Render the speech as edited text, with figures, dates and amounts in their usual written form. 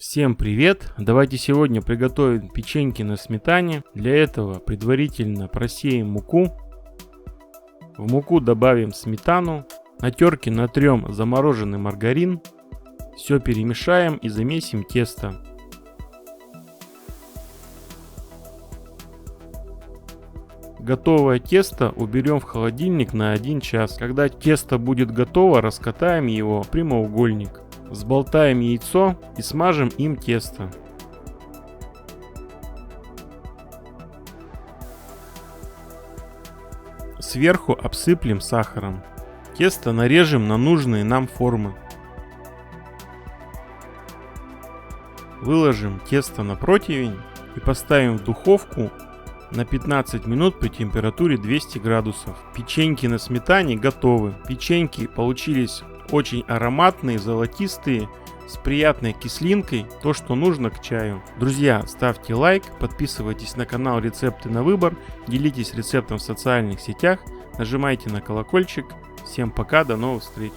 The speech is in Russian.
Всем привет! Давайте сегодня приготовим печеньки на сметане. Для этого предварительно просеем муку. В муку добавим сметану. На терке натрем замороженный маргарин. Все перемешаем и замесим тесто. Готовое тесто уберем в холодильник на 1 час. Когда тесто будет готово, раскатаем его в прямоугольник. Взболтаем яйцо и смажем им тесто. Сверху обсыплем сахаром. Тесто нарежем на нужные нам формы. Выложим тесто на противень и поставим в духовку на 15 минут при температуре 200 градусов. Печеньки на сметане готовы. Печеньки получились очень ароматные, золотистые, с приятной кислинкой, то, что нужно к чаю. Друзья, ставьте лайк, подписывайтесь на канал Рецепты на выбор, делитесь рецептом в социальных сетях, нажимайте на колокольчик. Всем пока, до новых встреч!